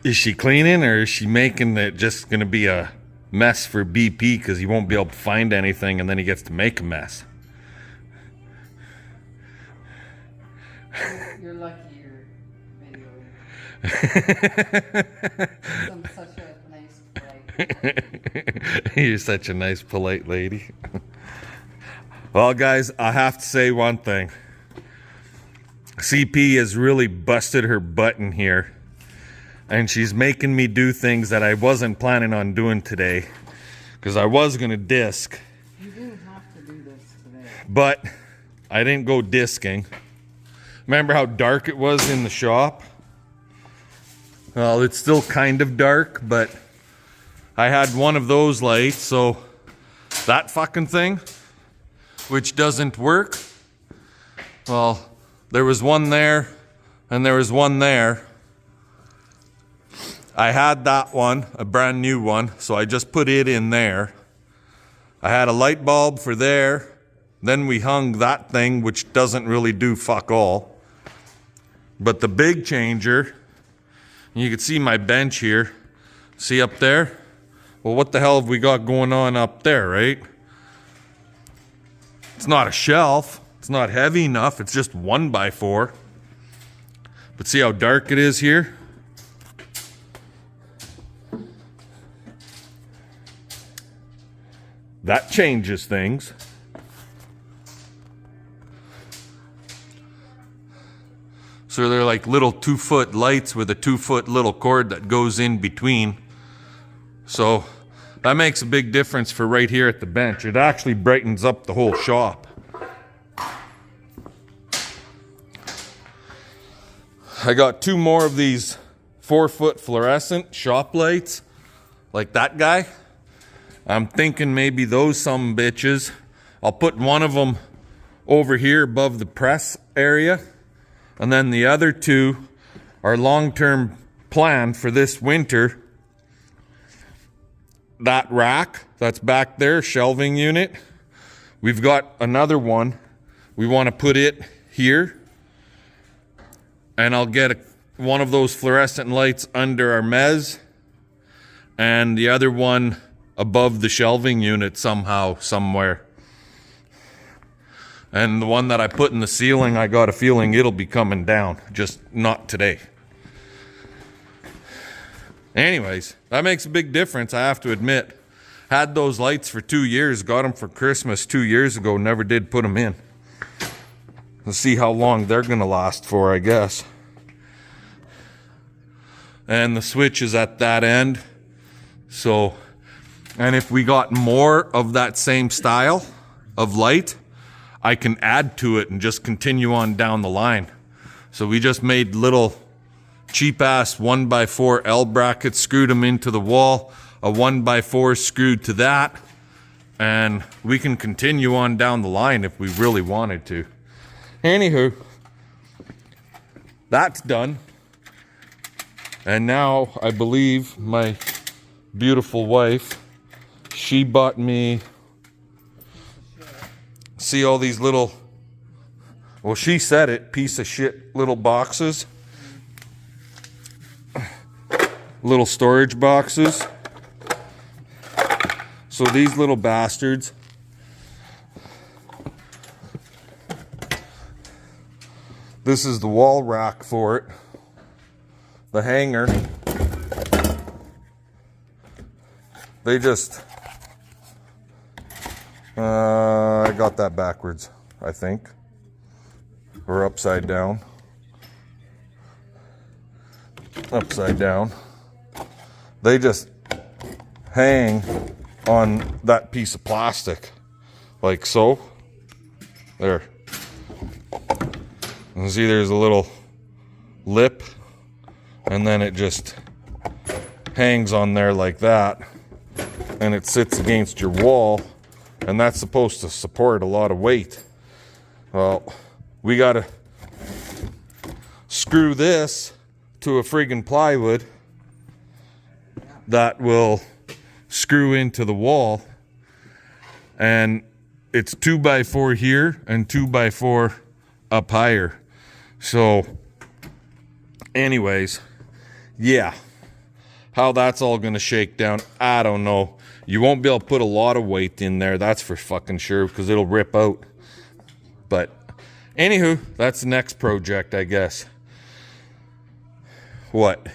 Is she cleaning or is she making it just going to be a mess for BP because he won't be able to find anything and then he gets to make a mess? You're lucky you're videoing. I'm such a nice, polite. You're such a nice, polite lady. Well, guys, I have to say one thing. CP has really busted her butt in here. And she's making me do things that I wasn't planning on doing today. Because I was going to disc. You didn't have to do this today. But I didn't go disking. Remember how dark it was in the shop? Well, it's still kind of dark, but I had one of those lights, so that fucking thing, which doesn't work. Well, there was one there, and there was one there. I had that one, a brand new one, so I just put it in there. I had a light bulb for there. Then we hung that thing, which doesn't really do fuck all. But the big changer, you can see my bench here. See up there? Well, what the hell have we got going on up there, right? It's not a shelf. It's not heavy enough. It's just 1x4. But see how dark it is here? That changes things. So they're like little 2-foot lights with a 2-foot little cord that goes in between. So that makes a big difference for right here at the bench. It actually brightens up the whole shop. I got 2 more of these 4-foot fluorescent shop lights, like that guy. I'm thinking maybe those some bitches. I'll put one of them over here above the press area. And then the other 2 are long-term plan for this winter. That rack that's back there, shelving unit. We've got another one. We want to put it here. And I'll get one of those fluorescent lights under our mez. And the other one above the shelving unit somehow, somewhere. And the one that I put in the ceiling, I got a feeling it'll be coming down. Just not today. Anyways, that makes a big difference, I have to admit. Had those lights for 2 years, got them for Christmas 2 years ago, never did put them in. Let's see how long they're gonna last for, I guess. And the switch is at that end. So, and if we got more of that same style of light, I can add to it and just continue on down the line. So we just made little cheap ass 1x4 L brackets, screwed them into the wall, a 1x4 screwed to that, and we can continue on down the line if we really wanted to. Anywho, that's done. And now I believe my beautiful wife, she bought me, see all these little, well, she said it, piece of shit little boxes. Little storage boxes. So these little bastards, this is the wall rack for it. The hanger. They just, I got that backwards, I think. Or upside down. Upside down. They just hang on that piece of plastic, like so. There. And see, there's a little lip, and then it just hangs on there like that, and it sits against your wall, and that's supposed to support a lot of weight. Well, we gotta screw this to a friggin' plywood that will screw into the wall, and it's 2x4 here and 2x4 up higher. So anyways, yeah, how that's all going to shake down, I don't know. You won't be able to put a lot of weight in there, that's for fucking sure, because it'll rip out. But anywho, that's the next project, I guess. What?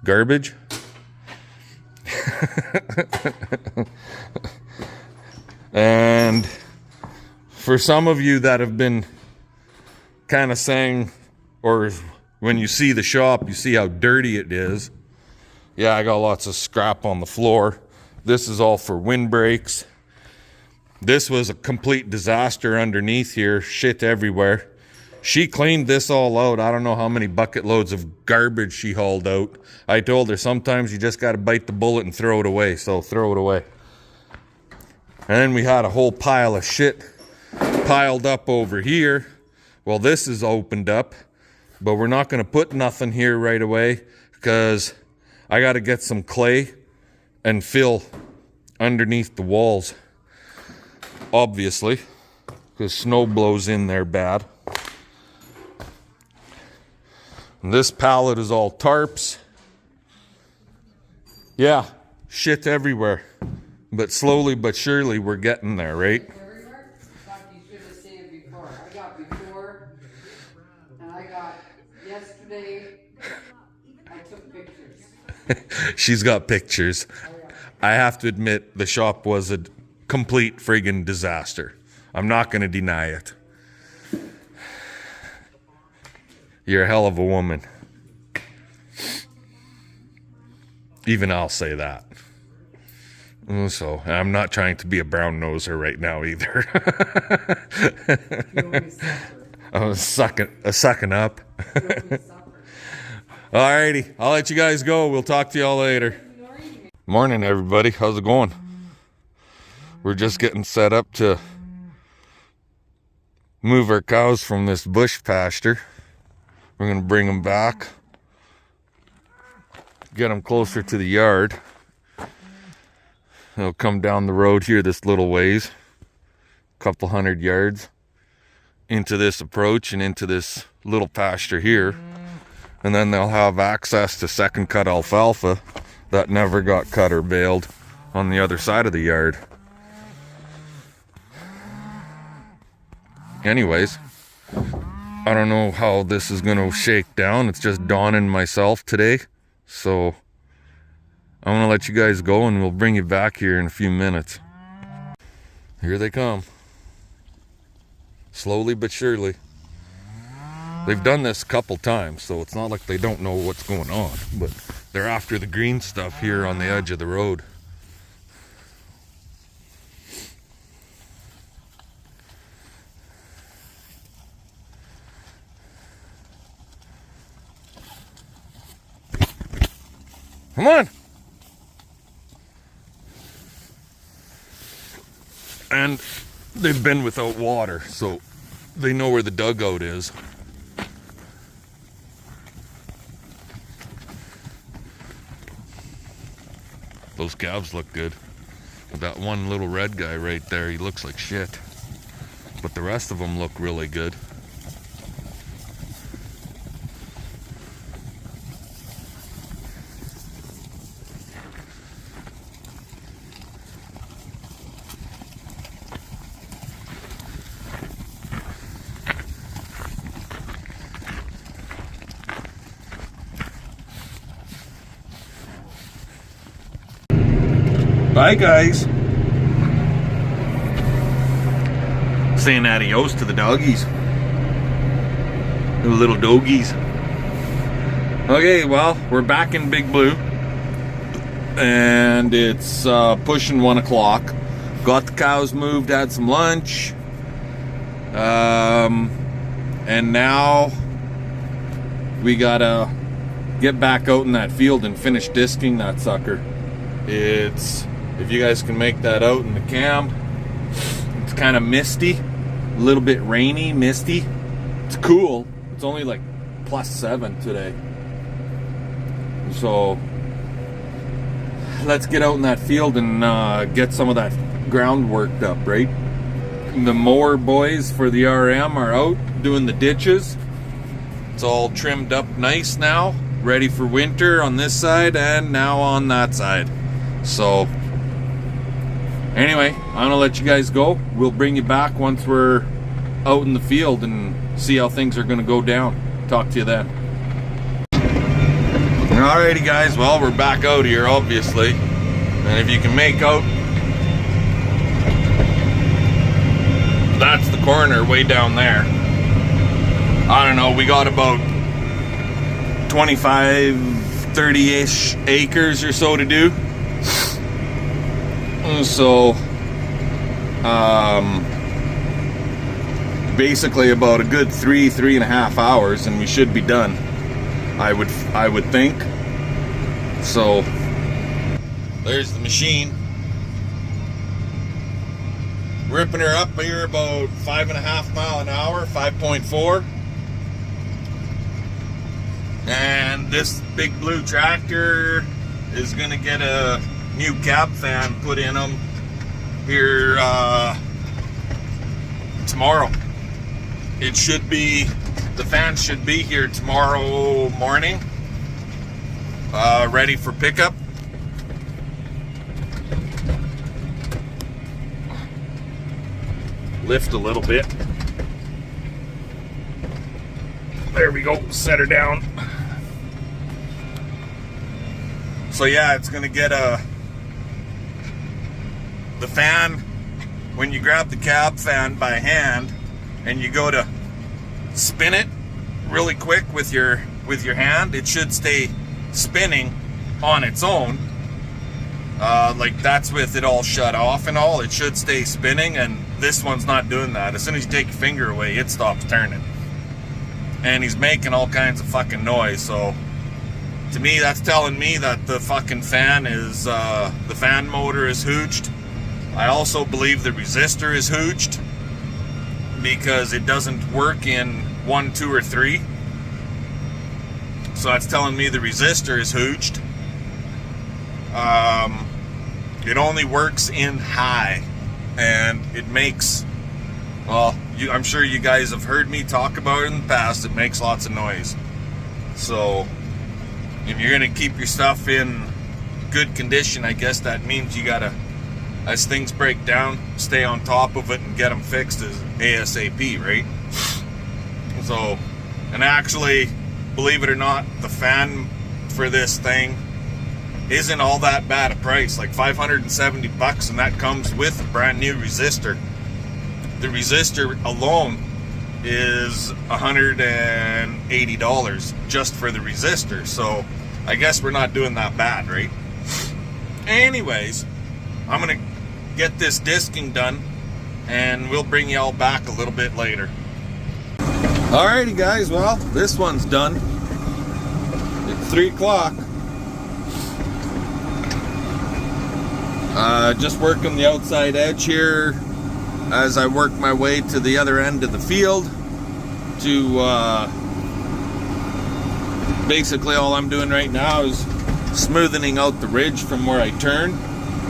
Garbage? And for some of you that have been kind of saying, or when you see the shop, you see how dirty it is. Yeah, I got lots of scrap on the floor. This is all for windbreaks. This was a complete disaster underneath here, shit everywhere. She cleaned this all out. I don't know how many bucket loads of garbage she hauled out. I told her sometimes you just got to bite the bullet and throw it away, so throw it away. And then we had a whole pile of shit piled up over here. Well, this is opened up, but we're not going to put nothing here right away because I got to get some clay and fill underneath the walls, obviously, because snow blows in there bad. And this pallet is all tarps. Yeah, shit everywhere. But slowly but surely we're getting there, right? Everywhere? Thought you should have seen it before. I got before, and I got yesterday. I took pictures. She's got pictures. I have to admit, the shop was a complete friggin' disaster. I'm not going to deny it. You're a hell of a woman. Even I'll say that. So, I'm not trying to be a brown noser right now either. I was sucking up. Alrighty, I'll let you guys go. We'll talk to y'all later. Morning, everybody. How's it going? We're just getting set up to move our cows from this bush pasture. We're going to bring them back, get them closer to the yard. They'll come down the road here this little ways, a couple 100 yards, into this approach and into this little pasture here. And then they'll have access to second cut alfalfa that never got cut or baled on the other side of the yard. Anyways, I don't know how this is going to shake down. It's just dawning myself today. So I'm going to let you guys go and we'll bring you back here in a few minutes. Here they come. Slowly but surely. They've done this a couple times, so it's not like they don't know what's going on. But they're after the green stuff here on the edge of the road. Come on! And they've been without water, so they know where the dugout is. Those calves look good. That one little red guy right there, he looks like shit. But the rest of them look really good. Bye, guys. Saying adios to the doggies. The little doggies. Okay, well, we're back in Big Blue. And it's pushing 1 o'clock. Got the cows moved, had some lunch. And now we gotta get back out in that field and finish disking that sucker. It's, if you guys can make that out in the cam, it's kind of misty, a little bit rainy, misty. It's cool. It's only like +7 today. So let's get out in that field and get some of that ground worked up, right? The mower boys for the RM are out doing the ditches. It's all trimmed up nice now, ready for winter on this side and now on that side. So anyway, I'm gonna let you guys go. We'll bring you back once we're out in the field and see how things are gonna go down. Talk to you then. Alrighty guys, well, we're back out here obviously, and if you can make out, that's the corner way down there. I don't know, we got about 25, 30-ish acres or so to do. So, basically about a good 3.5 hours and we should be done. I would think. So, there's the machine. Ripping her up here about 5.5 mile an hour, 5.4. And this big blue tractor is gonna get a new cab fan put in them here tomorrow. It should be, the fan should be here tomorrow morning, ready for pickup. Lift a little bit. There we go, set her down. So yeah, it's gonna get the fan, when you grab the cab fan by hand and you go to spin it really quick with your hand, it should stay spinning on its own. Like that's with it all shut off and all, it should stay spinning, and this one's not doing that. As soon as you take your finger away, it stops turning. And he's making all kinds of fucking noise, so to me that's telling me that the fucking fan is, the fan motor is hooched. I also believe the resistor is hooched because it doesn't work in 1, 2, or 3. So that's telling me the resistor is hooched. It only works in high, and it makes, well, I'm sure you guys have heard me talk about it in the past, it makes lots of noise. So if you're gonna keep your stuff in good condition, I guess that means you gotta, as things break down, stay on top of it and get them fixed as ASAP, right? So, and actually, believe it or not, the fan for this thing isn't all that bad a price, like $570, and that comes with a brand new resistor. The resistor alone is $180 just for the resistor, so I guess we're not doing that bad, right? Anyways, I'm gonna get this disking done and we'll bring y'all back a little bit later. Alrighty guys, well, this one's done. It's 3 o'clock. Just working the outside edge here as I work my way to the other end of the field to basically all I'm doing right now is smoothing out the ridge from where I turn.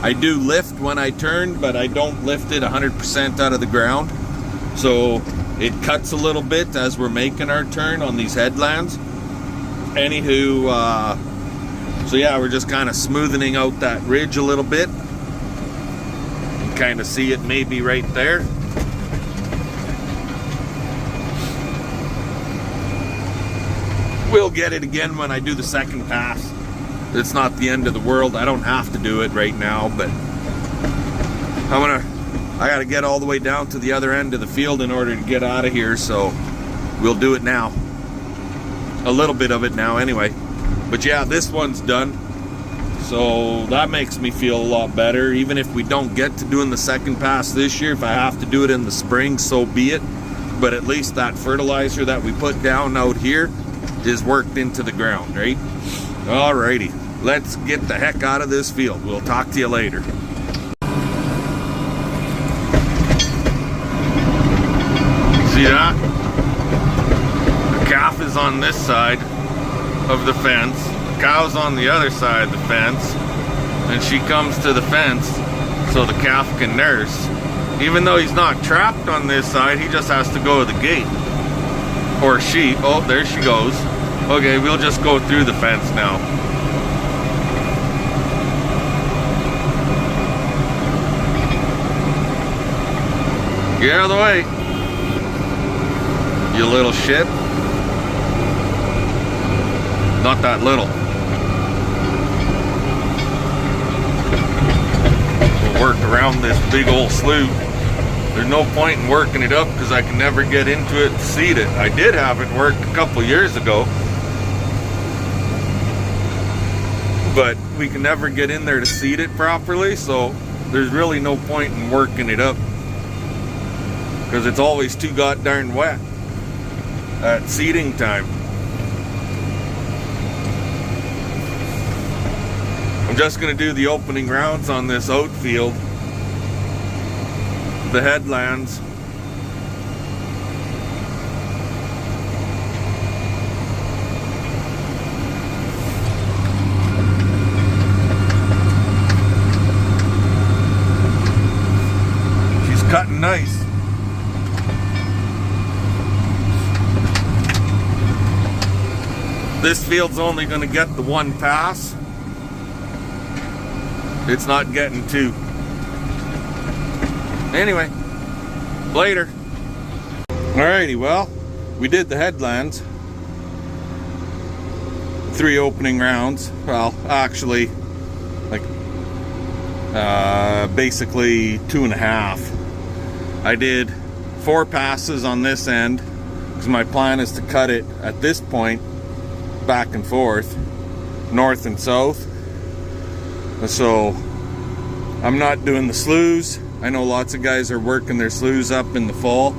I do lift when I turn, but I don't lift it 100% out of the ground. So it cuts a little bit as we're making our turn on these headlands. Anywho, so yeah, we're just kind of smoothing out that ridge a little bit. You can kind of see it maybe right there. We'll get it again when I do the second pass. It's not the end of the world. I don't have to do it right now, but I gotta get all the way down to the other end of the field in order to get out of here, so we'll do it now. A little bit of it now anyway. But yeah, this one's done. So that makes me feel a lot better. Even if we don't get to doing the second pass this year, if I have to do it in the spring, so be it. But at least that fertilizer that we put down out here is worked into the ground, right? Alrighty, let's get the heck out of this field. We'll talk to you later. See that? The calf is on this side of the fence. The cow's on the other side of the fence. And she comes to the fence so the calf can nurse. Even though he's not trapped on this side, he just has to go to the gate. Or she. Oh, there she goes. Okay, we'll just go through the fence now. Get out of the way, you little shit. Not that little. We'll work around this big old slough. There's no point in working it up because I can never get into it to seed it. I did have it worked a couple years ago, but we can never get in there to seed it properly, so there's really no point in working it up because it's always too goddamn wet at seeding time. I'm just gonna do the opening rounds on this oat field, the headlands. She's cutting nice. This field's only going to get the one pass. It's not getting two. Anyway, later. Alrighty, well, we did the headlands. 3 opening rounds. Well, actually, like, basically 2.5. I did 4 passes on this end because my plan is to cut it at this point back and forth, north and south. So I'm not doing the sloughs. I know lots of guys are working their sloughs up in the fall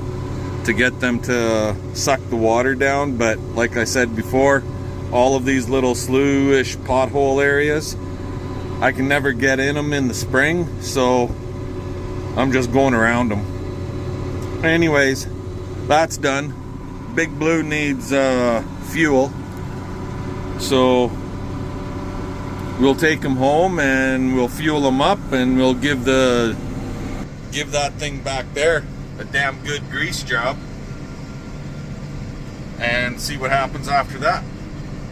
to get them to suck the water down, but like I said before, all of these little slough-ish pothole areas, I can never get in them in the spring, so I'm just going around them. Anyways, that's done. Big Blue needs fuel, so we'll take him home and we'll fuel him up and we'll give that thing back there a damn good grease job and see what happens after that.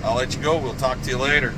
I'll let you go. We'll talk to you later.